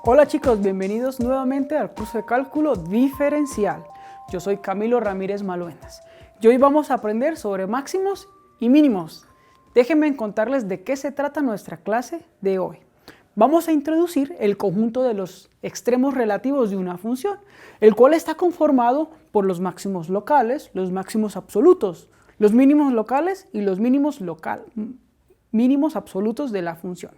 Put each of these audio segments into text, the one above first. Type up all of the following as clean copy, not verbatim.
Hola chicos, bienvenidos nuevamente al curso de cálculo diferencial. Yo soy Camilo Ramírez Maluenas y hoy vamos a aprender sobre máximos y mínimos. Déjenme contarles de qué se trata nuestra clase de hoy. Vamos a introducir el conjunto de los extremos relativos de una función, el cual está conformado por los máximos locales, los máximos absolutos, los mínimos locales y los mínimos absolutos de la función.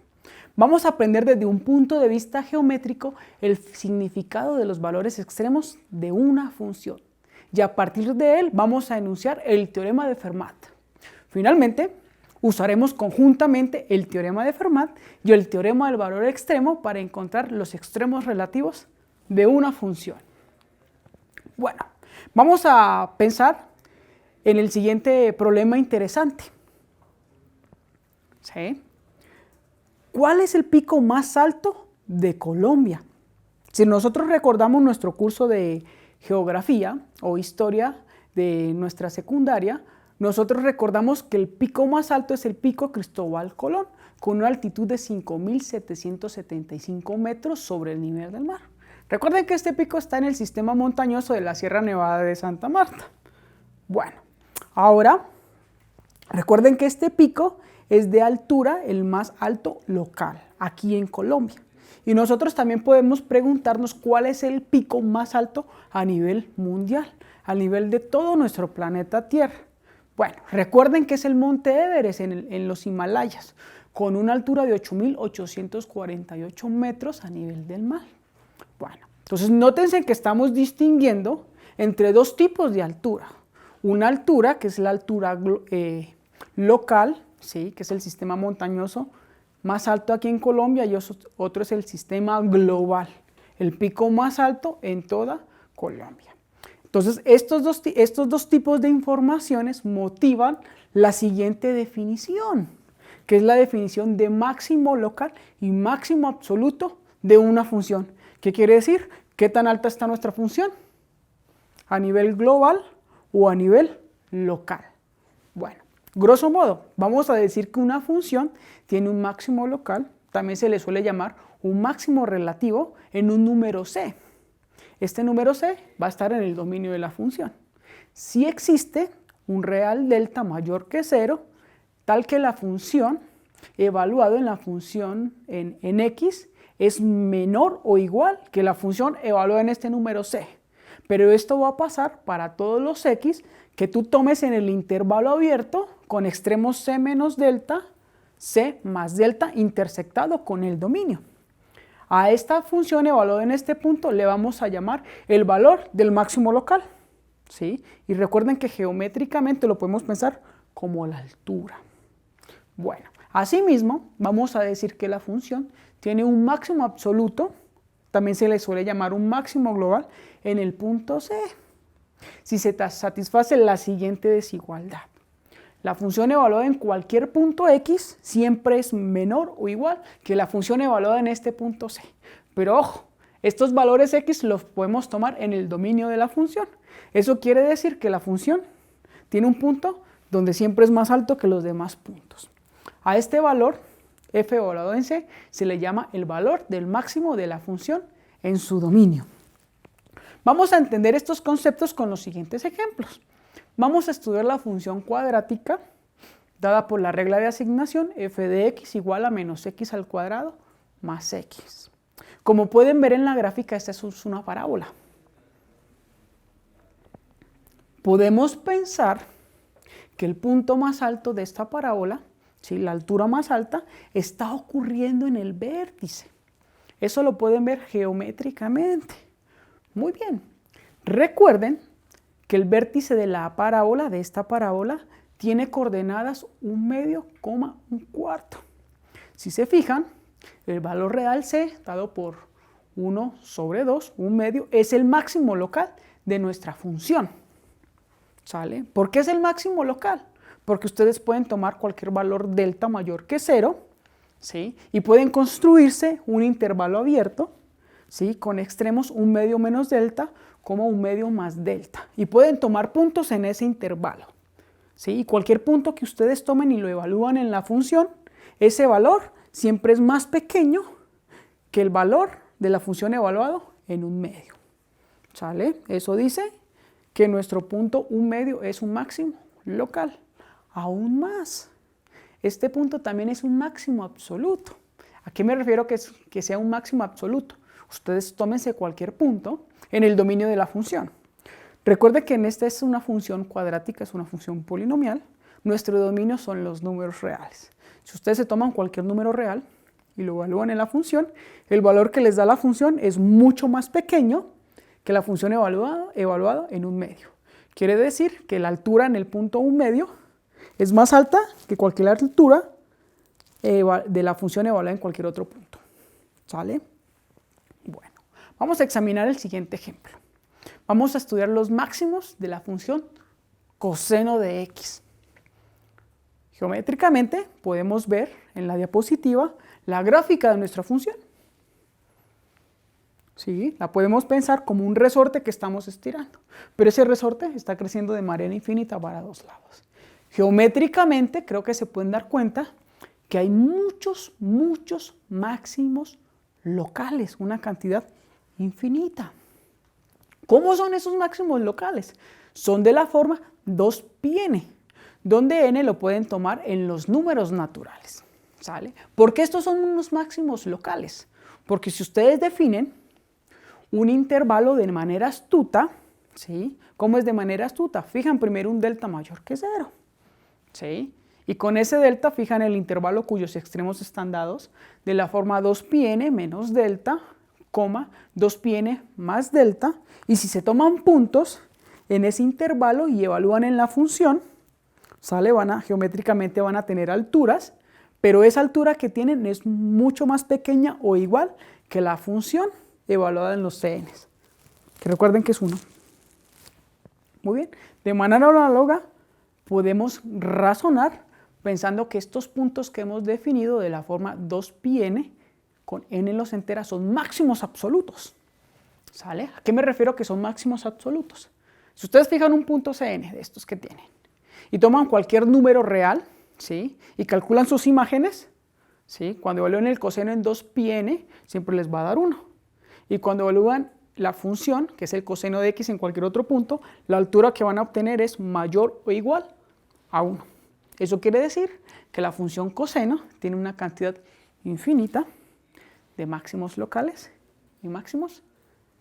Vamos a aprender desde un punto de vista geométrico el significado de los valores extremos de una función. Y a partir de él vamos a enunciar el teorema de Fermat. Finalmente, usaremos conjuntamente el teorema de Fermat y el teorema del valor extremo para encontrar los extremos relativos de una función. Bueno, vamos a pensar en el siguiente problema interesante. ¿Sí? ¿Cuál es el pico más alto de Colombia? Si nosotros recordamos nuestro curso de geografía o historia de nuestra secundaria, nosotros recordamos que el pico más alto es el pico Cristóbal Colón, con una altitud de 5.775 metros sobre el nivel del mar. Recuerden que este pico está en el sistema montañoso de la Sierra Nevada de Santa Marta. Bueno, ahora recuerden que este pico es de altura el más alto local, aquí en Colombia. Y nosotros también podemos preguntarnos cuál es el pico más alto a nivel mundial, a nivel de todo nuestro planeta Tierra. Bueno, recuerden que es el monte Everest en los Himalayas, con una altura de 8.848 metros a nivel del mar. Bueno, entonces nótense que estamos distinguiendo entre dos tipos de altura. Una altura que es la altura local, ¿sí? Que es el sistema montañoso más alto aquí en Colombia, y otro es el sistema global, el pico más alto en toda Colombia. Entonces, estos dos tipos de informaciones motivan la siguiente definición, que es la definición de máximo local y máximo absoluto de una función. ¿Qué quiere decir? ¿Qué tan alta está nuestra función? ¿A nivel global o a nivel local? Bueno, grosso modo, vamos a decir que una función tiene un máximo local, también se le suele llamar un máximo relativo en un número c. Este número c va a estar en el dominio de la función. Si existe un real delta mayor que 0, tal que la función, evaluado en la función en x, es menor o igual que la función evaluada en este número c. Pero esto va a pasar para todos los x que tú tomes en el intervalo abierto con extremos c menos delta, c más delta intersectado con el dominio. A esta función evaluada en este punto le vamos a llamar el valor del máximo local, ¿sí? Y recuerden que geométricamente lo podemos pensar como la altura. Bueno, asimismo vamos a decir que la función tiene un máximo absoluto, también se le suele llamar un máximo global, en el punto c. Si se satisface la siguiente desigualdad. La función evaluada en cualquier punto x siempre es menor o igual que la función evaluada en este punto c. Pero ojo, estos valores x los podemos tomar en el dominio de la función. Eso quiere decir que la función tiene un punto donde siempre es más alto que los demás puntos. A este valor, f evaluado en c, se le llama el valor del máximo de la función en su dominio. Vamos a entender estos conceptos con los siguientes ejemplos. Vamos a estudiar la función cuadrática dada por la regla de asignación f de x igual a menos x al cuadrado más x. Como pueden ver en la gráfica, esta es una parábola. Podemos pensar que el punto más alto de esta parábola, ¿sí? La altura más alta, está ocurriendo en el vértice. Eso lo pueden ver geométricamente. Muy bien. Recuerden que el vértice de la parábola, de esta parábola, tiene coordenadas 1/2, 1/4. Si se fijan, el valor real c, dado por 1/2, 1/2, es el máximo local de nuestra función. ¿Sale? ¿Por qué es el máximo local? Porque ustedes pueden tomar cualquier valor delta mayor que 0, ¿sí? Y pueden construirse un intervalo abierto, ¿sí? Con extremos 1/2 menos delta como 1/2 más delta. Y pueden tomar puntos en ese intervalo, ¿sí? Y cualquier punto que ustedes tomen y lo evalúan en la función, ese valor siempre es más pequeño que el valor de la función evaluado en 1/2. ¿Sale? Eso dice que nuestro punto 1/2 es un máximo local. Aún más, este punto también es un máximo absoluto. ¿A qué me refiero que sea un máximo absoluto? Ustedes tómense cualquier punto en el dominio de la función. Recuerden que en esta es una función cuadrática, es una función polinomial. Nuestro dominio son los números reales. Si ustedes se toman cualquier número real y lo evalúan en la función, el valor que les da la función es mucho más pequeño que la función evaluada en 1/2. Quiere decir que la altura en el punto 1/2 es más alta que cualquier altura de la función evaluada en cualquier otro punto. ¿Sale? Bueno, vamos a examinar el siguiente ejemplo. Vamos a estudiar los máximos de la función coseno de x. Geométricamente podemos ver en la diapositiva la gráfica de nuestra función. ¿Sí? La podemos pensar como un resorte que estamos estirando, pero ese resorte está creciendo de manera infinita para dos lados. Geométricamente creo que se pueden dar cuenta que hay muchos máximos locales, una cantidad infinita. ¿Cómo son esos máximos locales? Son de la forma 2πn, donde n lo pueden tomar en los números naturales. ¿Sale? ¿Por qué estos son unos máximos locales? Porque si ustedes definen un intervalo de manera astuta, ¿sí? ¿Cómo es de manera astuta? Fijan primero un delta mayor que 0. ¿Sí? Y con ese delta fijan el intervalo cuyos extremos están dados de la forma 2πn menos delta, 2πn más delta, y si se toman puntos en ese intervalo y evalúan en la función, ¿sale? Geométricamente van a tener alturas, pero esa altura que tienen es mucho más pequeña o igual que la función evaluada en los CNs, que recuerden que es 1. Muy bien, de manera análoga podemos razonar pensando que estos puntos que hemos definido de la forma 2πn con n los enteras son máximos absolutos. ¿Sale? ¿A qué me refiero que son máximos absolutos? Si ustedes fijan un punto Cn de estos que tienen y toman cualquier número real, ¿sí? Y calculan sus imágenes, ¿sí? Cuando evalúen el coseno en 2πn siempre les va a dar 1. Y cuando evalúan la función, que es el coseno de x en cualquier otro punto, la altura que van a obtener es mayor o igual a 1. Eso quiere decir que la función coseno tiene una cantidad infinita de máximos locales y máximos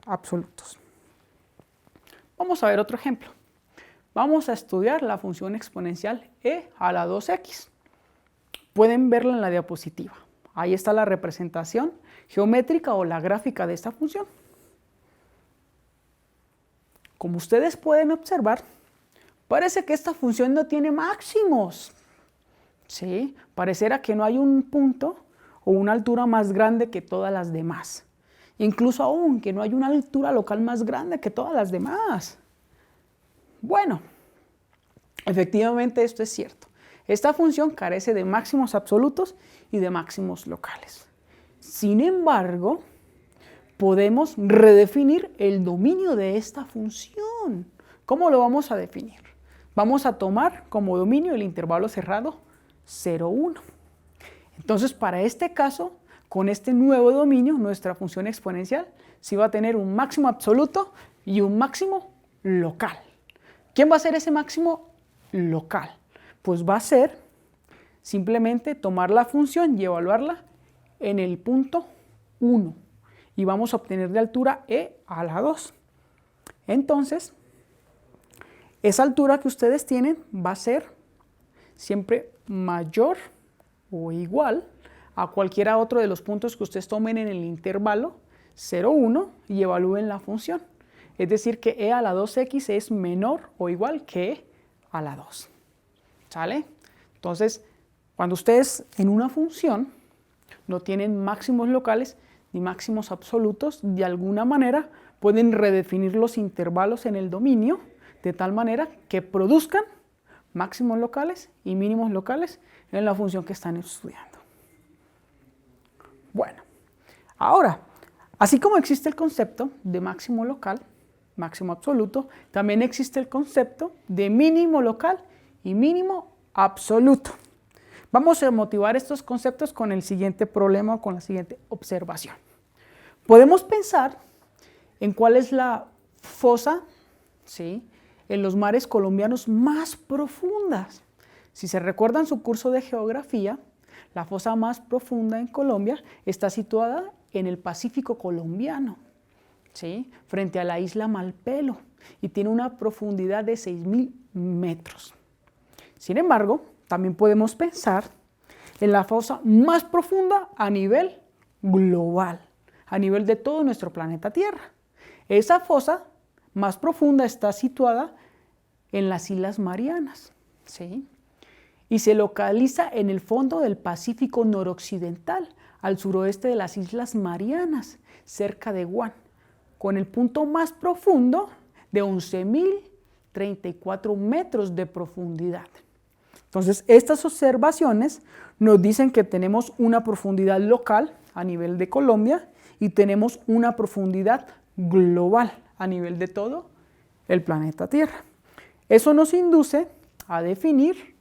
absolutos. Vamos a ver otro ejemplo. Vamos a estudiar la función exponencial e a la 2x. Pueden verla en la diapositiva. Ahí está la representación geométrica o la gráfica de esta función. Como ustedes pueden observar, parece que esta función no tiene máximos. ¿Sí? Parecerá que no hay un punto o una altura más grande que todas las demás. Incluso aún que no hay una altura local más grande que todas las demás. Bueno, efectivamente esto es cierto. Esta función carece de máximos absolutos y de máximos locales. Sin embargo, podemos redefinir el dominio de esta función. ¿Cómo lo vamos a definir? Vamos a tomar como dominio el intervalo cerrado 0, 1. Entonces, para este caso, con este nuevo dominio, nuestra función exponencial sí va a tener un máximo absoluto y un máximo local. ¿Quién va a ser ese máximo local? Pues va a ser simplemente tomar la función y evaluarla en el punto 1. Y vamos a obtener de altura e a la 2. Entonces, esa altura que ustedes tienen va a ser siempre mayor o igual a cualquiera otro de los puntos que ustedes tomen en el intervalo 0, 1 y evalúen la función. Es decir, que e a la 2x es menor o igual que e a la 2. ¿Sale? Entonces, cuando ustedes en una función no tienen máximos locales ni máximos absolutos, de alguna manera pueden redefinir los intervalos en el dominio de tal manera que produzcan máximos locales y mínimos locales en la función que están estudiando. Bueno, ahora, así como existe el concepto de máximo local, máximo absoluto, también existe el concepto de mínimo local y mínimo absoluto. Vamos a motivar estos conceptos con el siguiente problema o con la siguiente observación. Podemos pensar en cuál es la fosa, ¿sí?, en los mares colombianos más profundas. Si se recuerdan su curso de geografía, la fosa más profunda en Colombia está situada en el Pacífico colombiano, ¿sí?, frente a la isla Malpelo, y tiene una profundidad de 6.000 metros. Sin embargo, también podemos pensar en la fosa más profunda a nivel global, a nivel de todo nuestro planeta Tierra. Esa fosa más profunda está situada en las Islas Marianas, ¿sí?, y se localiza en el fondo del Pacífico noroccidental, al suroeste de las Islas Marianas, cerca de Guam, con el punto más profundo de 11.034 metros de profundidad. Entonces, estas observaciones nos dicen que tenemos una profundidad local a nivel de Colombia y tenemos una profundidad global a nivel de todo el planeta Tierra. Eso nos induce a definir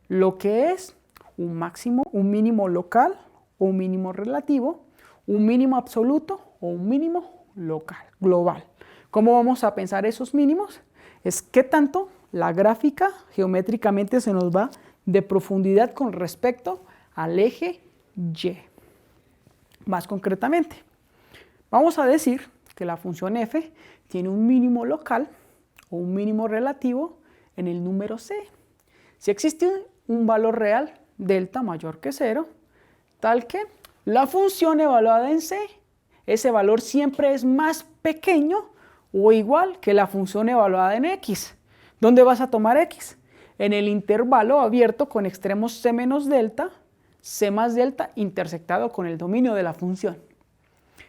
lo que es un máximo, un mínimo local o un mínimo relativo, un mínimo absoluto o un mínimo local, global. ¿Cómo vamos a pensar esos mínimos? Es qué tanto la gráfica geométricamente se nos va de profundidad con respecto al eje Y. Más concretamente, vamos a decir que la función f tiene un mínimo local o un mínimo relativo en el número c. Si existe un valor real, delta mayor que 0, tal que la función evaluada en c, ese valor siempre es más pequeño o igual que la función evaluada en x. ¿Dónde vas a tomar x? En el intervalo abierto con extremos c menos delta, c más delta intersectado con el dominio de la función.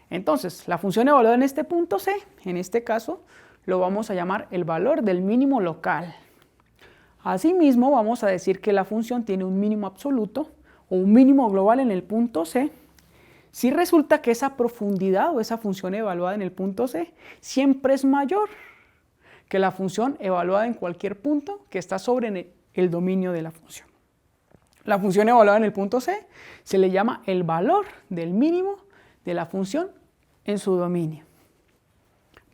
Entonces, la función evaluada en este punto c, en este caso, lo vamos a llamar el valor del mínimo local. Asimismo, vamos a decir que la función tiene un mínimo absoluto o un mínimo global en el punto c, si resulta que esa profundidad o esa función evaluada en el punto c siempre es mayor que la función evaluada en cualquier punto que está sobre el dominio de la función. La función evaluada en el punto c se le llama el valor del mínimo de la función en su dominio.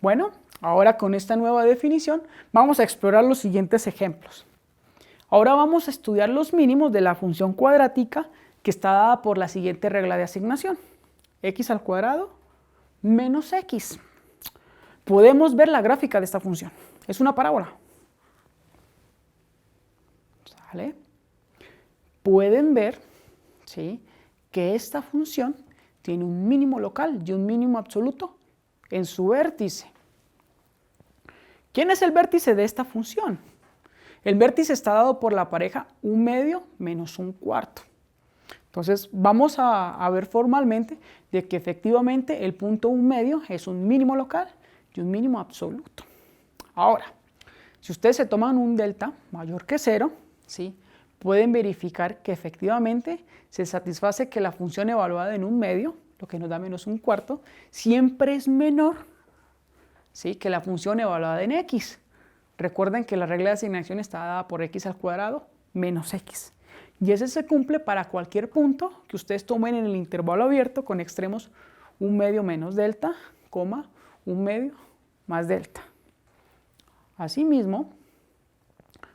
Bueno, ahora con esta nueva definición vamos a explorar los siguientes ejemplos. Ahora vamos a estudiar los mínimos de la función cuadrática que está dada por la siguiente regla de asignación. X al cuadrado menos x. Podemos ver la gráfica de esta función. Es una parábola. ¿Sale? Pueden ver, ¿sí?, que esta función tiene un mínimo local y un mínimo absoluto en su vértice. ¿Quién es el vértice de esta función? El vértice está dado por la pareja 1/2 menos 1/4. Entonces, vamos a ver formalmente de que efectivamente el punto 1/2 es un mínimo local y un mínimo absoluto. Ahora, si ustedes se toman un delta mayor que 0, ¿sí?, pueden verificar que efectivamente se satisface que la función evaluada en 1/2, lo que nos da menos 1/4, siempre es menor, ¿sí?, que la función evaluada en x. Recuerden que la regla de asignación está dada por x al cuadrado menos x. Y ese se cumple para cualquier punto que ustedes tomen en el intervalo abierto con extremos 1/2 menos delta, 1/2 más delta. Asimismo,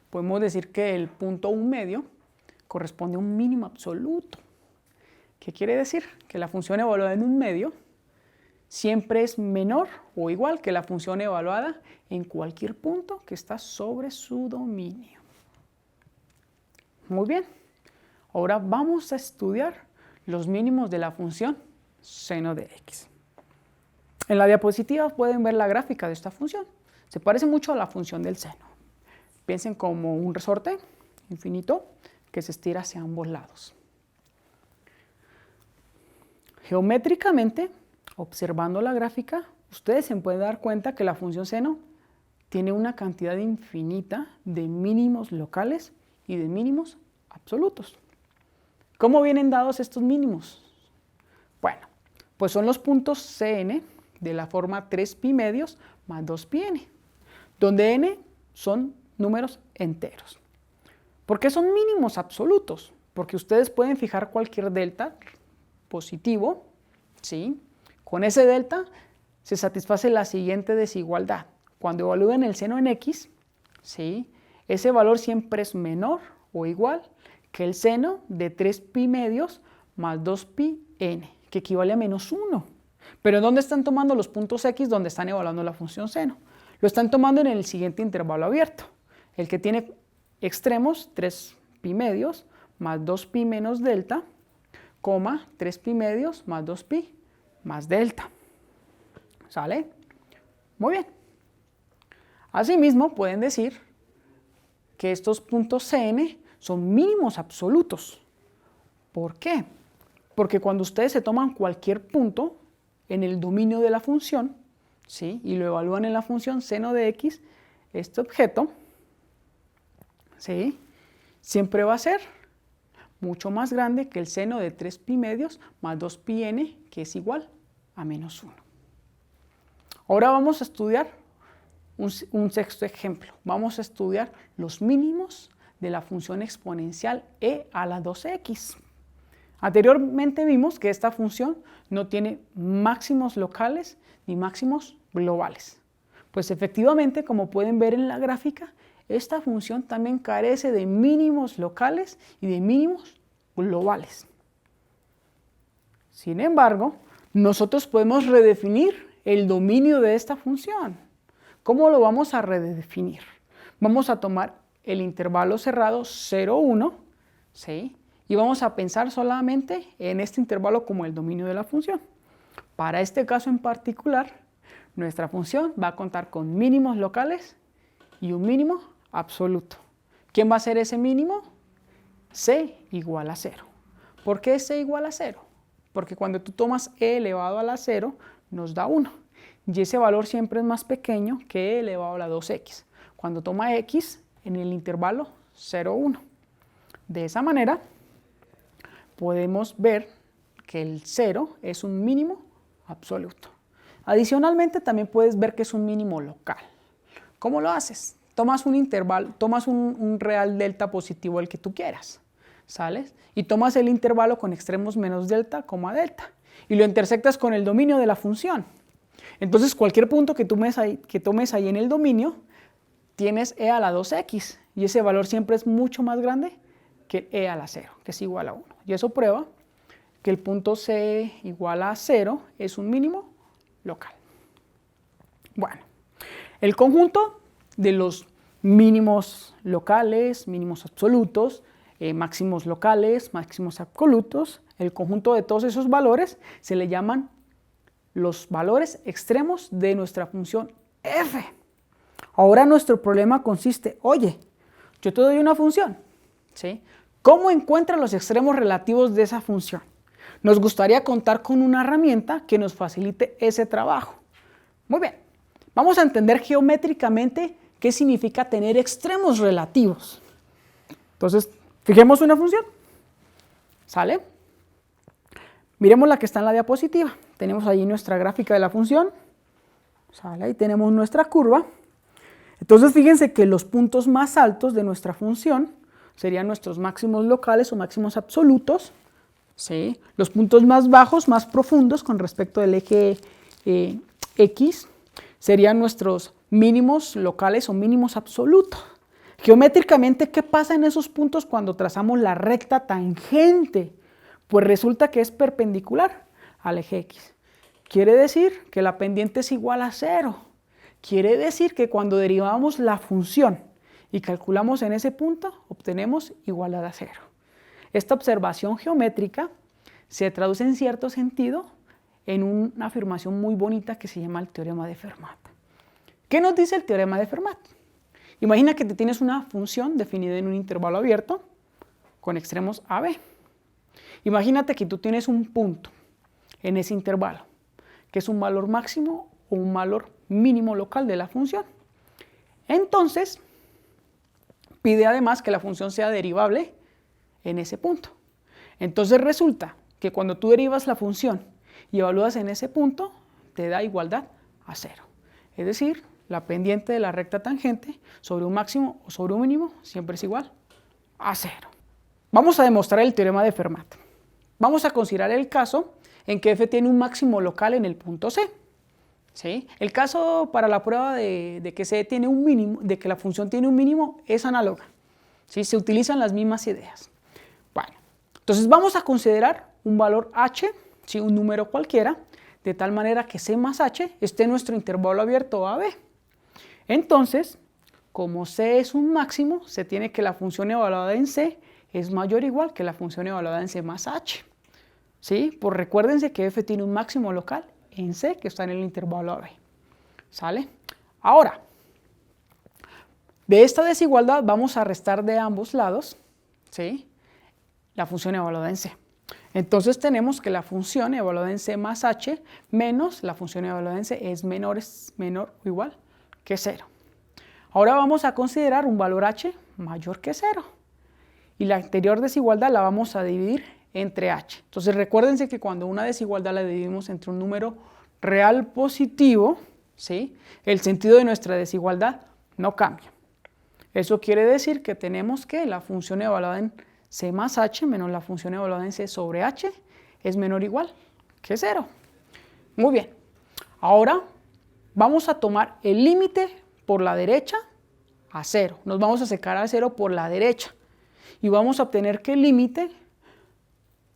podemos decir que el punto 1/2 corresponde a un mínimo absoluto. ¿Qué quiere decir? Que la función evaluada en 1/2 siempre es menor o igual que la función evaluada en cualquier punto que está sobre su dominio. Muy bien, ahora vamos a estudiar los mínimos de la función seno de x. En la diapositiva pueden ver la gráfica de esta función. Se parece mucho a la función del seno. Piensen como un resorte infinito que se estira hacia ambos lados. Geométricamente, observando la gráfica, ustedes se pueden dar cuenta que la función seno tiene una cantidad infinita de mínimos locales y de mínimos absolutos. ¿Cómo vienen dados estos mínimos? Bueno, pues son los puntos Cn de la forma 3pi medios más 2πn, donde n son números enteros. ¿Por qué son mínimos absolutos? Porque ustedes pueden fijar cualquier delta positivo, ¿sí?, Con ese delta se satisface la siguiente desigualdad. Cuando evalúen el seno en x, ¿sí?, ese valor siempre es menor o igual que el seno de 3pi medios más 2pi n, que equivale a menos 1. Pero ¿dónde están tomando los puntos x donde están evaluando la función seno? Lo están tomando en el siguiente intervalo abierto, el que tiene extremos 3pi medios más 2pi menos delta, 3pi medios más 2pi más delta. ¿Sale? Muy bien. Asimismo, pueden decir que estos puntos Cn son mínimos absolutos. ¿Por qué? Porque cuando ustedes se toman cualquier punto en el dominio de la función, ¿sí?, y lo evalúan en la función seno de x, este objeto, ¿sí?, siempre va a ser mucho más grande que el seno de 3pi medios más 2pi n, que es igual a menos 1. Ahora vamos a estudiar un sexto ejemplo. Vamos a estudiar los mínimos de la función exponencial e a la 2x. Anteriormente vimos que esta función no tiene máximos locales ni máximos globales. Pues efectivamente, como pueden ver en la gráfica, esta función también carece de mínimos locales y de mínimos globales. Sin embargo, nosotros podemos redefinir el dominio de esta función. ¿Cómo lo vamos a redefinir? Vamos a tomar el intervalo cerrado 0, 1, ¿sí?, y vamos a pensar solamente en este intervalo como el dominio de la función. Para este caso en particular, nuestra función va a contar con mínimos locales y un mínimo absoluto. ¿Quién va a ser ese mínimo? C igual a 0. ¿Por qué C igual a 0? Porque cuando tú tomas e elevado a la 0, nos da 1. Y ese valor siempre es más pequeño que e elevado a la 2x. Cuando toma x en el intervalo 0, 1. De esa manera, podemos ver que el 0 es un mínimo absoluto. Adicionalmente, también puedes ver que es un mínimo local. ¿Cómo lo haces? Tomas un intervalo, tomas un real delta positivo, el que tú quieras, ¿sales? Y tomas el intervalo con extremos menos delta, delta, y lo intersectas con el dominio de la función. Entonces, cualquier punto que tomes ahí en el dominio, tienes e a la 2x, y ese valor siempre es mucho más grande que e a la 0, que es igual a 1. Y eso prueba que el punto C igual a 0 es un mínimo local. Bueno, el conjunto de los mínimos locales, mínimos absolutos, máximos locales, máximos absolutos, el conjunto de todos esos valores se le llaman los valores extremos de nuestra función f. Ahora nuestro problema consiste, oye, yo te doy una función, ¿sí? ¿Cómo encuentras los extremos relativos de esa función? Nos gustaría contar con una herramienta que nos facilite ese trabajo. Muy bien, vamos a entender geométricamente qué significa tener extremos relativos. Entonces, fijemos una función, ¿sale? Miremos la que está en la diapositiva. Tenemos ahí nuestra gráfica de la función, ¿sale? Ahí tenemos nuestra curva. Entonces, fíjense que los puntos más altos de nuestra función serían nuestros máximos locales o máximos absolutos, ¿sí? Los puntos más bajos, más profundos con respecto del eje X, serían nuestros mínimos locales o mínimos absolutos. Geométricamente, ¿qué pasa en esos puntos cuando trazamos la recta tangente? Pues resulta que es perpendicular al eje X. Quiere decir que la pendiente es igual a 0. Quiere decir que cuando derivamos la función y calculamos en ese punto, obtenemos igualdad a 0. Esta observación geométrica se traduce en cierto sentido en una afirmación muy bonita que se llama el teorema de Fermat. ¿Qué nos dice el teorema de Fermat? Imagina que tienes una función definida en un intervalo abierto con extremos a, b. Imagínate que tú tienes un punto en ese intervalo, que es un valor máximo o un valor mínimo local de la función. Entonces, pide además que la función sea derivable en ese punto. Entonces resulta que cuando tú derivas la función y evalúas en ese punto, te da igualdad a 0. Es decir, la pendiente de la recta tangente sobre un máximo o sobre un mínimo siempre es igual a 0. Vamos a demostrar el teorema de Fermat. Vamos a considerar el caso en que f tiene un máximo local en el punto C. ¿Sí? El caso para la prueba de que C tiene un mínimo, de que la función tiene un mínimo, es análoga. ¿Sí? Se utilizan las mismas ideas. Bueno, entonces vamos a considerar un valor h, ¿sí? Un número cualquiera, de tal manera que C más h esté en nuestro intervalo abierto AB. Entonces, como C es un máximo, se tiene que la función evaluada en C es mayor o igual que la función evaluada en C más h. ¿Sí? Pues recuérdense que f tiene un máximo local en C que está en el intervalo AB. ¿Sale? Ahora, de esta desigualdad vamos a restar de ambos lados, ¿sí? La función evaluada en C. Entonces tenemos que la función evaluada en C más h menos la función evaluada en C es menor o igual que 0. Ahora vamos a considerar un valor h mayor que 0. Y la anterior desigualdad la vamos a dividir entre h. Entonces recuérdense que cuando una desigualdad la dividimos entre un número real positivo, ¿sí? El sentido de nuestra desigualdad no cambia. Eso quiere decir que tenemos que la función evaluada en C más h menos la función evaluada en C sobre h es menor o igual que 0. Muy bien. Ahora vamos a tomar el límite por la derecha a 0. Nos vamos a acercar a 0 por la derecha. Y vamos a obtener que el límite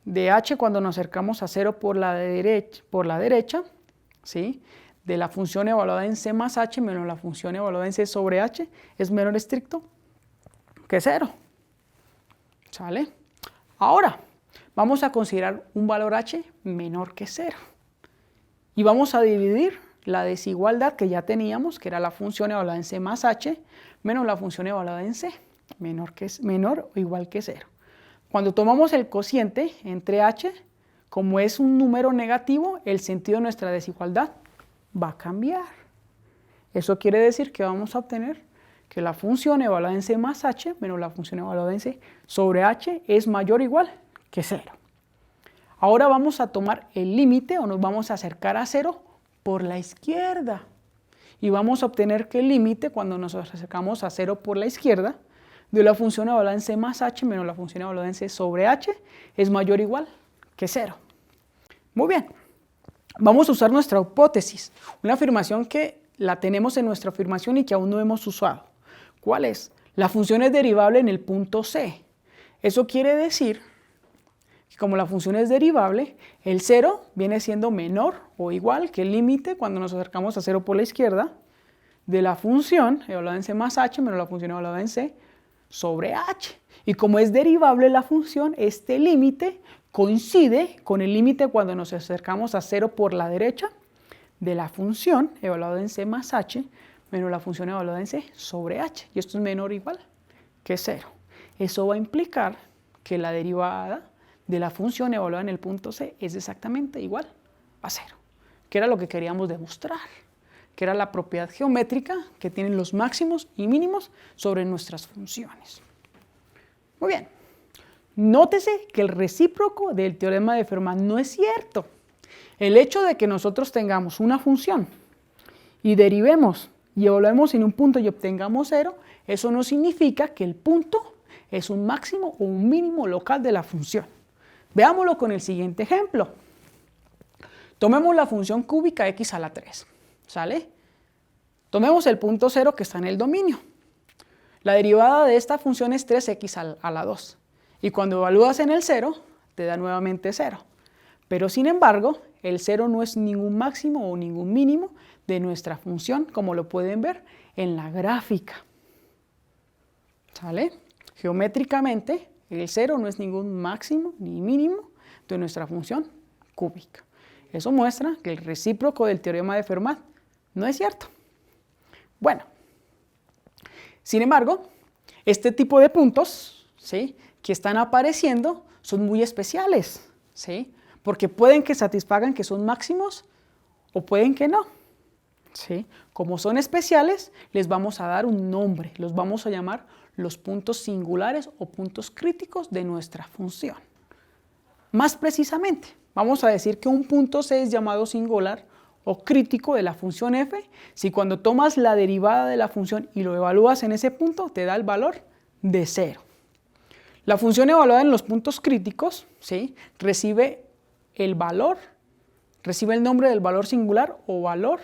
de h cuando nos acercamos a 0 por la derecha, ¿sí? De la función evaluada en C más h menos la función evaluada en C sobre h es menor estricto que 0. ¿Sale? Ahora, vamos a considerar un valor h menor que 0. Y vamos a dividir la desigualdad que ya teníamos, que era la función evaluada en C más h menos la función evaluada en C, menor o igual que 0. Cuando tomamos el cociente entre h, como es un número negativo, el sentido de nuestra desigualdad va a cambiar. Eso quiere decir que vamos a obtener que la función evaluada en C más h menos la función evaluada en C sobre h es mayor o igual que 0. Ahora vamos a tomar el límite o nos vamos a acercar a 0 por la izquierda. Y vamos a obtener que el límite cuando nos acercamos a 0 por la izquierda de la función evaluada en C más h menos la función evaluada en C sobre h es mayor o igual que 0. Muy bien, vamos a usar nuestra hipótesis, una afirmación que la tenemos en nuestra afirmación y que aún no hemos usado. ¿Cuál es? La función es derivable en el punto C. Eso quiere decir que como la función es derivable, el 0 viene siendo menor o igual que el límite cuando nos acercamos a 0 por la izquierda de la función evaluada en C más h menos la función evaluada en C sobre h. Y como es derivable la función, este límite coincide con el límite cuando nos acercamos a 0 por la derecha de la función evaluada en C más h menos la función evaluada en C sobre h. Y esto es menor o igual que 0. Eso va a implicar que la derivada de la función evaluada en el punto C es exactamente igual a 0, que era lo que queríamos demostrar, que era la propiedad geométrica que tienen los máximos y mínimos sobre nuestras funciones. Muy bien, nótese que el recíproco del teorema de Fermat no es cierto. El hecho de que nosotros tengamos una función y derivemos y evaluemos en un punto y obtengamos 0, eso no significa que el punto es un máximo o un mínimo local de la función. Veámoslo con el siguiente ejemplo. Tomemos la función cúbica x a la 3, ¿sale? Tomemos el punto 0 que está en el dominio. La derivada de esta función es 3x a la 2. Y cuando evalúas en el 0, te da nuevamente 0. Pero sin embargo, el 0 no es ningún máximo o ningún mínimo de nuestra función, como lo pueden ver en la gráfica. ¿Sale? Geométricamente, el 0 no es ningún máximo ni mínimo de nuestra función cúbica. Eso muestra que el recíproco del teorema de Fermat no es cierto. Bueno, sin embargo, este tipo de puntos, ¿sí?, que están apareciendo son muy especiales, ¿sí?, porque pueden que satisfagan que son máximos o pueden que no. ¿Sí? Como son especiales, les vamos a dar un nombre, los vamos a llamar los puntos singulares o puntos críticos de nuestra función. Más precisamente, vamos a decir que un punto C es llamado singular o crítico de la función f si cuando tomas la derivada de la función y lo evalúas en ese punto, te da el valor de 0. La función evaluada en los puntos críticos, ¿sí?, recibe el valor recibe el nombre del valor singular o valor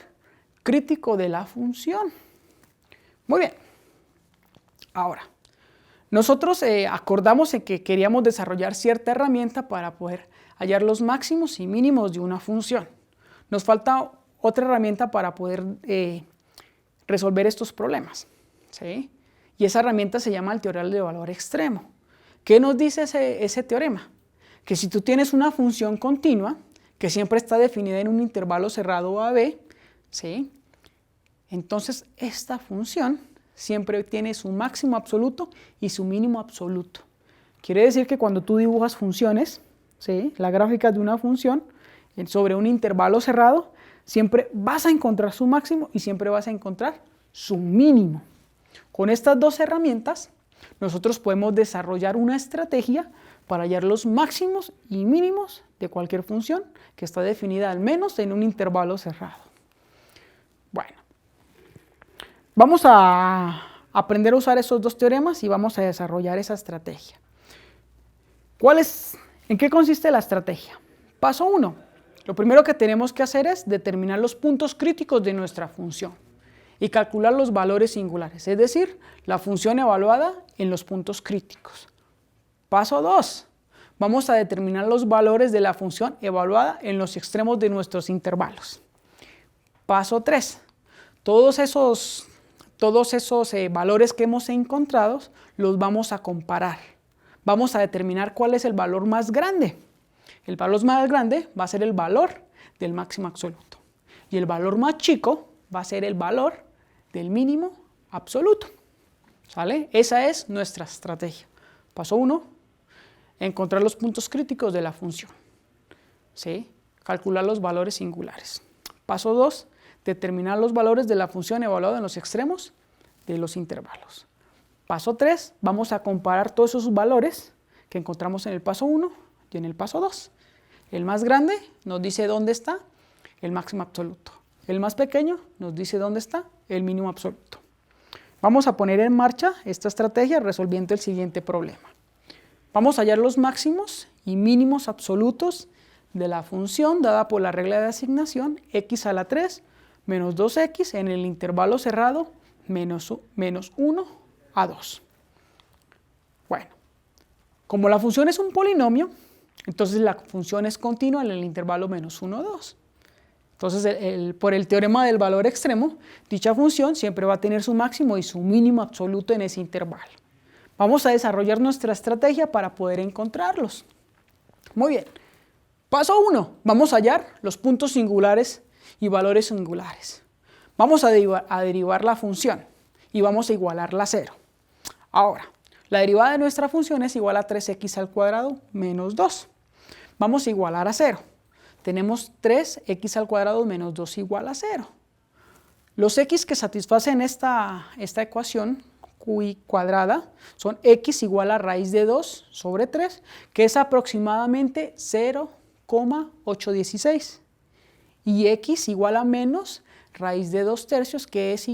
crítico de la función. Muy bien. Ahora, nosotros acordamos en que queríamos desarrollar cierta herramienta para poder hallar los máximos y mínimos de una función. Nos falta otra herramienta para poder resolver estos problemas, ¿sí? Y esa herramienta se llama el teorema de valor extremo. ¿Qué nos dice ese teorema? Que si tú tienes una función continua, que siempre está definida en un intervalo cerrado A-B, ¿sí? Entonces esta función siempre tiene su máximo absoluto y su mínimo absoluto. Quiere decir que cuando tú dibujas funciones, ¿sí? La gráfica de una función sobre un intervalo cerrado, siempre vas a encontrar su máximo y siempre vas a encontrar su mínimo. Con estas dos herramientas, nosotros podemos desarrollar una estrategia para hallar los máximos y mínimos de cualquier función que está definida al menos en un intervalo cerrado. Bueno, vamos a aprender a usar esos dos teoremas y vamos a desarrollar esa estrategia. ¿En qué consiste la estrategia? Paso 1. Lo primero que tenemos que hacer es determinar los puntos críticos de nuestra función y calcular los valores singulares, es decir, la función evaluada en los puntos críticos. Paso 2. Vamos a determinar los valores de la función evaluada en los extremos de nuestros intervalos. Paso 3. Todos esos valores que hemos encontrado los vamos a comparar. Vamos a determinar cuál es el valor más grande. El valor más grande va a ser el valor del máximo absoluto. Y el valor más chico va a ser el valor del mínimo absoluto. ¿Sale? Esa es nuestra estrategia. Paso 1, encontrar los puntos críticos de la función. ¿Sí? Calcular los valores singulares. Paso 2, determinar los valores de la función evaluada en los extremos de los intervalos. Paso 3, vamos a comparar todos esos valores que encontramos en el paso 1 y en el paso 2. El más grande nos dice dónde está el máximo absoluto. El más pequeño nos dice dónde está el mínimo absoluto. Vamos a poner en marcha esta estrategia resolviendo el siguiente problema. Vamos a hallar los máximos y mínimos absolutos de la función dada por la regla de asignación x a la 3 menos 2x en el intervalo cerrado menos 1 a 2. Bueno, como la función es un polinomio, entonces la función es continua en el intervalo menos 1 a 2. Entonces, por el teorema del valor extremo, dicha función siempre va a tener su máximo y su mínimo absoluto en ese intervalo. Vamos a desarrollar nuestra estrategia para poder encontrarlos. Muy bien. Paso 1. Vamos a hallar los puntos singulares y valores singulares. Vamos a derivar la función y vamos a igualarla a 0. Ahora, la derivada de nuestra función es igual a 3x al cuadrado menos 2. Vamos a igualar a 0. Tenemos 3x al cuadrado menos 2 igual a 0. Los x que satisfacen esta ecuación qi cuadrada son x igual a raíz de 2 sobre 3, que es aproximadamente 0,816, y x igual a menos raíz de 2 tercios, que es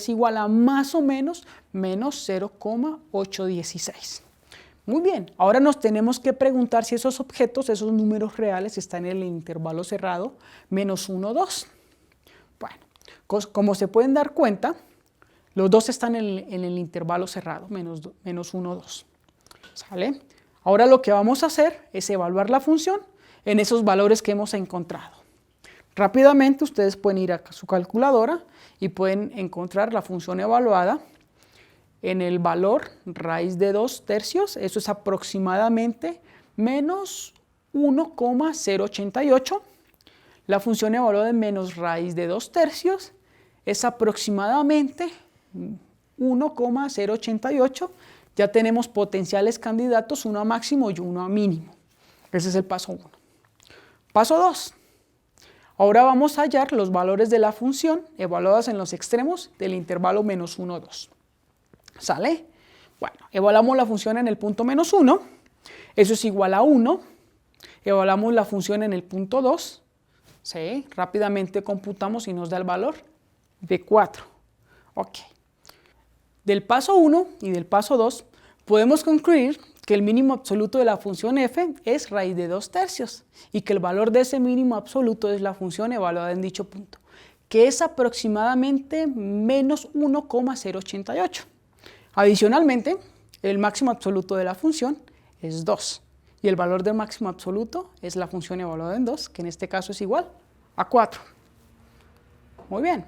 igual a más o menos 0,816. Muy bien, ahora nos tenemos que preguntar si esos objetos, esos números reales, están en el intervalo cerrado menos 1, 2. Bueno, como se pueden dar cuenta, los dos están en el intervalo cerrado, menos 1, 2. ¿Sale? Ahora lo que vamos a hacer es evaluar la función en esos valores que hemos encontrado. Rápidamente ustedes pueden ir a su calculadora y pueden encontrar la función evaluada en el valor raíz de 2 tercios, eso es aproximadamente menos 1,088. La función evaluada en menos raíz de 2 tercios es aproximadamente 1,088. Ya tenemos potenciales candidatos, uno a máximo y uno a mínimo. Ese es el paso 1. Paso 2. Ahora vamos a hallar los valores de la función evaluadas en los extremos del intervalo menos 1, 2. ¿Sale? Bueno, evaluamos la función en el punto menos 1, eso es igual a 1. Evaluamos la función en el punto 2, ¿sí? Rápidamente computamos y nos da el valor de 4. Ok. Del paso 1 y del paso 2 podemos concluir que el mínimo absoluto de la función f es raíz de 2/3 y que el valor de ese mínimo absoluto es la función evaluada en dicho punto, que es aproximadamente menos 1,088. Adicionalmente, el máximo absoluto de la función es 2 y el valor del máximo absoluto es la función evaluada en 2, que en este caso es igual a 4. Muy bien.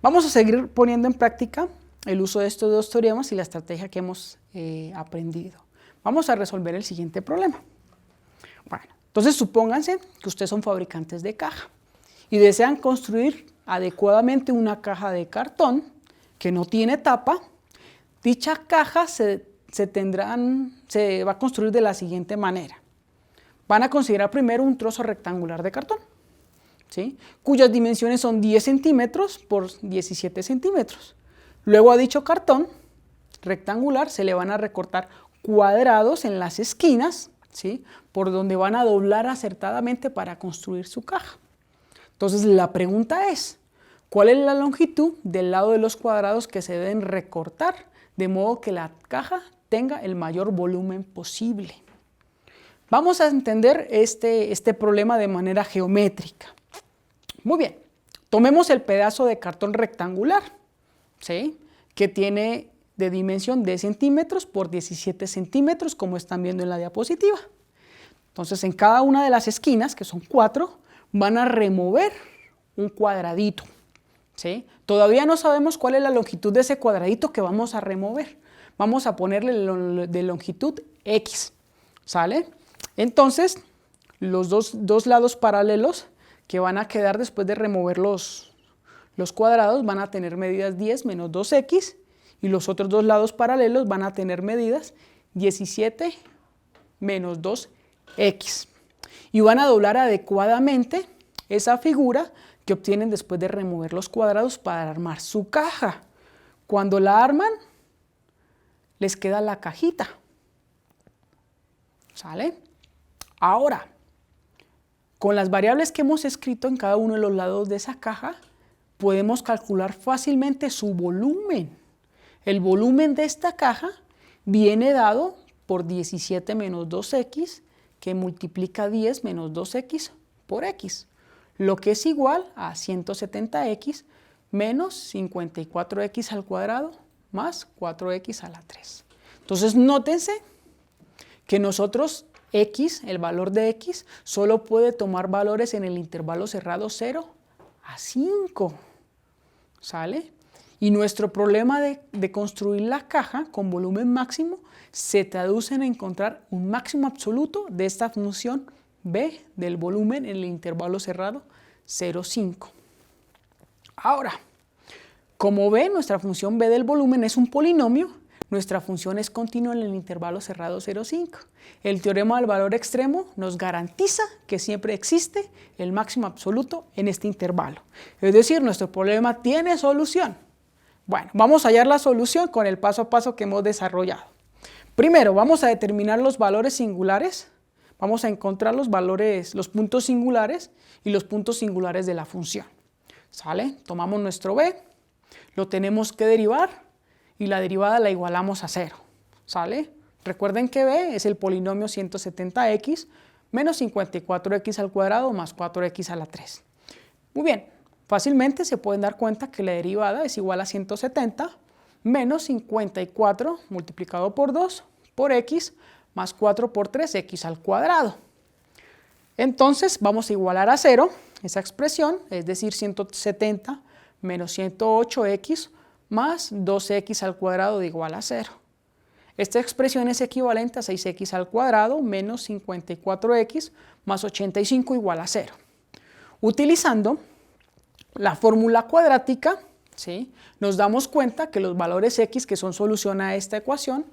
Vamos a seguir poniendo en práctica el uso de estos dos teoremas y la estrategia que hemos aprendido. Vamos a resolver el siguiente problema. Bueno, entonces supónganse que ustedes son fabricantes de caja y desean construir adecuadamente una caja de cartón que no tiene tapa. Dicha caja se va a construir de la siguiente manera. Van a considerar primero un trozo rectangular de cartón, ¿sí?, cuyas dimensiones son 10 centímetros por 17 centímetros. Luego a dicho cartón rectangular se le van a recortar cuadrados en las esquinas, ¿sí?, por donde van a doblar acertadamente para construir su caja. Entonces la pregunta es, ¿cuál es la longitud del lado de los cuadrados que se deben recortar de modo que la caja tenga el mayor volumen posible? Vamos a entender este problema de manera geométrica. Muy bien, tomemos el pedazo de cartón rectangular, ¿sí?, que tiene de dimensión 10 centímetros por 17 centímetros, como están viendo en la diapositiva. Entonces, en cada una de las esquinas, que son 4, van a remover un cuadradito, ¿sí? Todavía no sabemos cuál es la longitud de ese cuadradito que vamos a remover. Vamos a ponerle de longitud X, ¿sale? Entonces, los dos lados paralelos que van a quedar después de remover los cuadrados van a tener medidas 10 menos 2x y los otros dos lados paralelos van a tener medidas 17 menos 2x. Y van a doblar adecuadamente esa figura que obtienen después de remover los cuadrados para armar su caja. Cuando la arman, les queda la cajita, ¿sale? Ahora, con las variables que hemos escrito en cada uno de los lados de esa caja, podemos calcular fácilmente su volumen. El volumen de esta caja viene dado por 17 menos 2x, que multiplica 10 menos 2x por x, lo que es igual a 170x menos 54x al cuadrado más 4x a la 3. Entonces, nótense que nosotros x, el valor de x, solo puede tomar valores en el intervalo cerrado 0 a 5, ¿sale? Y nuestro problema de construir la caja con volumen máximo se traduce en encontrar un máximo absoluto de esta función b del volumen en el intervalo cerrado 0, 5. Ahora, como ven, nuestra función b del volumen es un polinomio. Nuestra función es continua en el intervalo cerrado 0, 5. El teorema del valor extremo nos garantiza que siempre existe el máximo absoluto en este intervalo. Es decir, nuestro problema tiene solución. Bueno, vamos a hallar la solución con el paso a paso que hemos desarrollado. Primero, vamos a determinar los valores singulares. Vamos a encontrar los puntos singulares y los puntos singulares de la función. ¿Sale? Tomamos nuestro b, lo tenemos que derivar y la derivada la igualamos a 0, ¿sale? Recuerden que b es el polinomio 170x menos 54x al cuadrado más 4x a la 3. Muy bien, fácilmente se pueden dar cuenta que la derivada es igual a 170 menos 54 multiplicado por 2 por x más 4 por 3x al cuadrado. Entonces vamos a igualar a 0 esa expresión, es decir, 170 menos 108x más 2x al cuadrado de igual a 0. Esta expresión es equivalente a 6x al cuadrado menos 54x más 85 igual a 0. Utilizando la fórmula cuadrática, ¿sí?, nos damos cuenta que los valores x que son solución a esta ecuación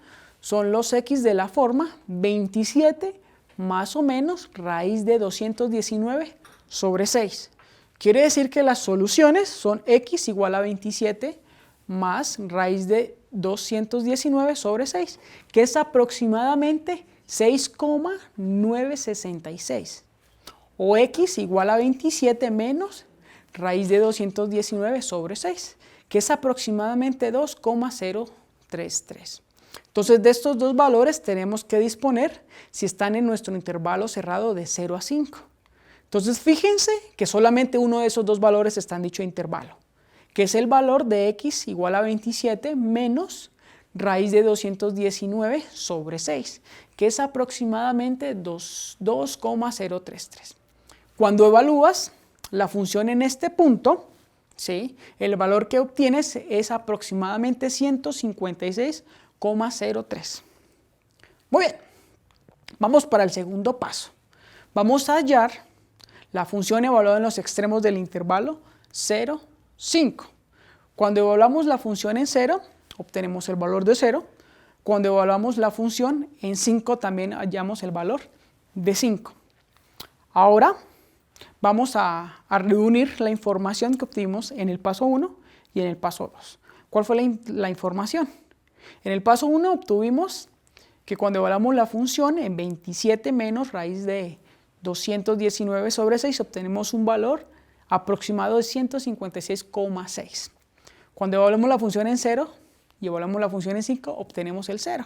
son los x de la forma 27 más o menos raíz de 219 sobre 6. Quiere decir que las soluciones son x igual a 27 más raíz de 219 sobre 6, que es aproximadamente 6,966. O x igual a 27 menos raíz de 219 sobre 6, que es aproximadamente 2,033. Entonces, de estos dos valores tenemos que disponer si están en nuestro intervalo cerrado de 0 a 5. Entonces, fíjense que solamente uno de esos dos valores está en dicho intervalo, que es el valor de x igual a 27 menos raíz de 219 sobre 6, que es aproximadamente 2,033. Cuando evalúas la función en este punto, ¿sí?, el valor que obtienes es aproximadamente 156,03. Muy bien, vamos para el segundo paso. Vamos a hallar la función evaluada en los extremos del intervalo 0, 5. Cuando evaluamos la función en 0, obtenemos el valor de 0. Cuando evaluamos la función en 5, también hallamos el valor de 5. Ahora vamos a reunir la información que obtuvimos en el paso 1 y en el paso 2. ¿Cuál fue la información? En el paso 1 obtuvimos que cuando evaluamos la función en 27 menos raíz de 219 sobre 6, obtenemos un valor aproximado de 156,6. Cuando evaluamos la función en 0 y evaluamos la función en 5, obtenemos el 0.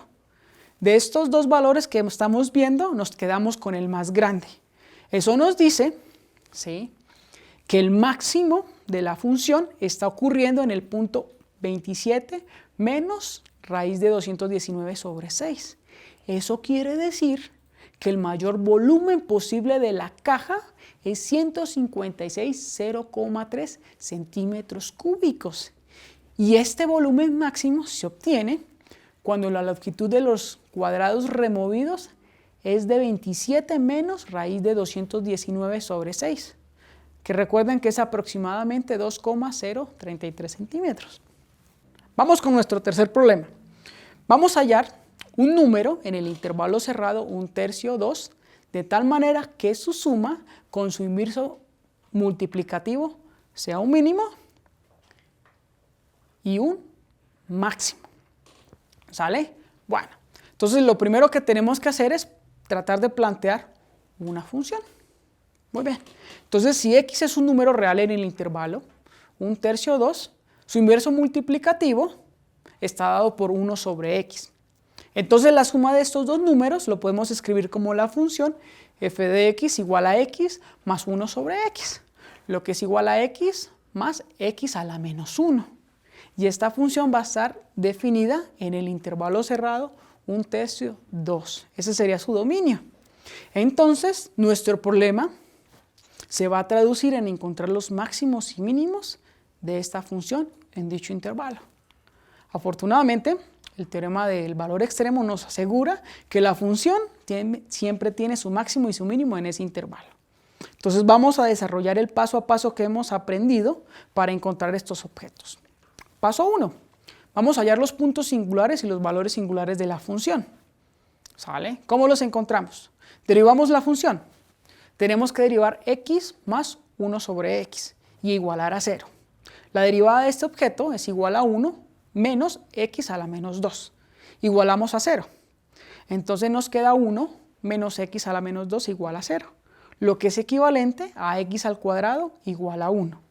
De estos dos valores que estamos viendo, nos quedamos con el más grande. Eso nos dice, ¿sí?, que el máximo de la función está ocurriendo en el punto 27 menos raíz de 219 sobre 6. Eso quiere decir que el mayor volumen posible de la caja es 156,0,3 centímetros cúbicos. Y este volumen máximo se obtiene cuando la longitud de los cuadrados removidos es de 27 menos raíz de 219 sobre 6, que recuerden que es aproximadamente 2,033 centímetros. Vamos con nuestro tercer problema. Vamos a hallar un número en el intervalo cerrado 1/3, 2, de tal manera que su suma con su inverso multiplicativo sea un mínimo y un máximo. ¿Sale? Bueno, entonces lo primero que tenemos que hacer es tratar de plantear una función. Muy bien. Entonces, si x es un número real en el intervalo 1/3, 2, su inverso multiplicativo está dado por 1 sobre x. Entonces, la suma de estos dos números lo podemos escribir como la función f de x igual a x más 1 sobre x, lo que es igual a x más x a la menos 1. Y esta función va a estar definida en el intervalo cerrado 1/3, 2. Ese sería su dominio. Entonces, nuestro problema se va a traducir en encontrar los máximos y mínimos de esta función en dicho intervalo. Afortunadamente, el teorema del valor extremo nos asegura que la función siempre tiene su máximo y su mínimo en ese intervalo. Entonces, vamos a desarrollar el paso a paso que hemos aprendido para encontrar estos objetos. Paso 1. Vamos a hallar los puntos singulares y los valores singulares de la función. ¿Sale? ¿Cómo los encontramos? Derivamos la función. Tenemos que derivar x más 1 sobre x y igualar a 0. La derivada de este objeto es igual a 1 menos x a la menos 2. Igualamos a 0. Entonces nos queda 1 menos x a la menos 2 igual a 0, lo que es equivalente a x al cuadrado igual a 1.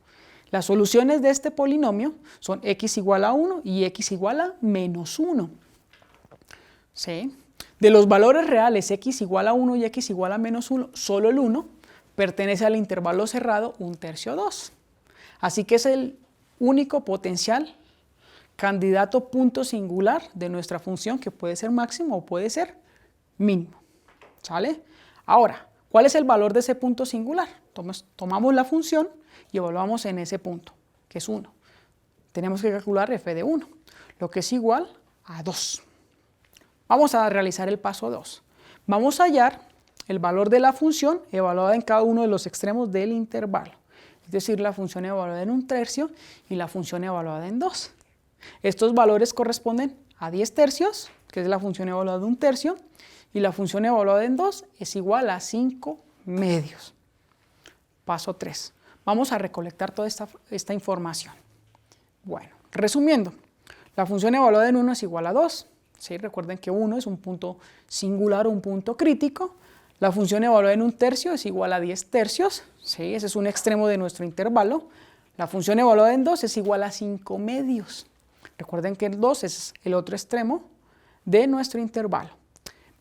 Las soluciones de este polinomio son x igual a 1 y x igual a menos 1. ¿Sí? De los valores reales x igual a 1 y x igual a menos 1, solo el 1 pertenece al intervalo cerrado 1/3, 2. Así que es el único potencial candidato punto singular de nuestra función, que puede ser máximo o puede ser mínimo. ¿Sale? Ahora, ¿cuál es el valor de ese punto singular? Tomamos la función y evaluamos en ese punto, que es 1. Tenemos que calcular f de 1, lo que es igual a 2. Vamos a realizar el paso 2. Vamos a hallar el valor de la función evaluada en cada uno de los extremos del intervalo, es decir, la función evaluada en 1/3 y la función evaluada en 2. Estos valores corresponden a 10/3, que es la función evaluada en 1/3, y la función evaluada en 2 es igual a 5/2. Paso 3. Vamos a recolectar toda esta información. Bueno, resumiendo, la función evaluada en 1 es igual a 2. ¿Sí? Recuerden que 1 es un punto singular o un punto crítico. La función evaluada en 1/3 es igual a 10/3. ¿Sí? Ese es un extremo de nuestro intervalo. La función evaluada en 2 es igual a 5/2. Recuerden que el 2 es el otro extremo de nuestro intervalo.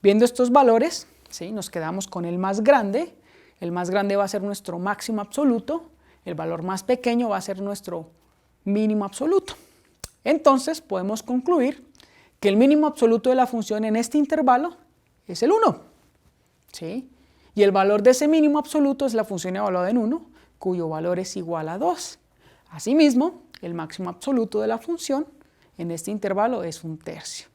Viendo estos valores, ¿sí?, nos quedamos con el más grande. El más grande va a ser nuestro máximo absoluto, el valor más pequeño va a ser nuestro mínimo absoluto. Entonces podemos concluir que el mínimo absoluto de la función en este intervalo es el 1. ¿Sí? Y el valor de ese mínimo absoluto es la función evaluada en 1, cuyo valor es igual a 2. Asimismo, el máximo absoluto de la función en este intervalo es 1/3.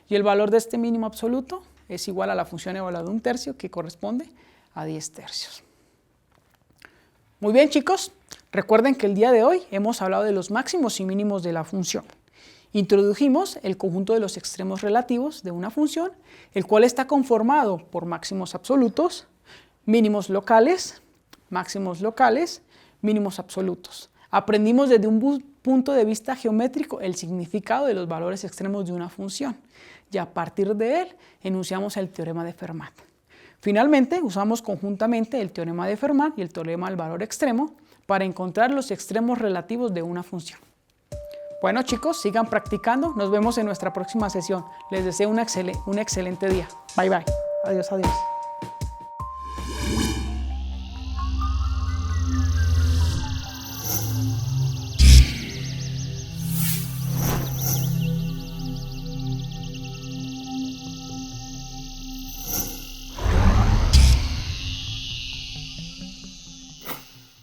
Y el valor de este mínimo absoluto es igual a la función evaluada de 1/3, que corresponde a 10/3. Muy bien, chicos, recuerden que el día de hoy hemos hablado de los máximos y mínimos de la función. Introdujimos el conjunto de los extremos relativos de una función, el cual está conformado por máximos absolutos, mínimos locales, máximos locales, mínimos absolutos. Aprendimos desde un punto de vista geométrico el significado de los valores extremos de una función y a partir de él enunciamos el teorema de Fermat. Finalmente, usamos conjuntamente el teorema de Fermat y el teorema del valor extremo para encontrar los extremos relativos de una función. Bueno, chicos, sigan practicando. Nos vemos en nuestra próxima sesión. Les deseo un excelente día. Bye, bye. Adiós, adiós.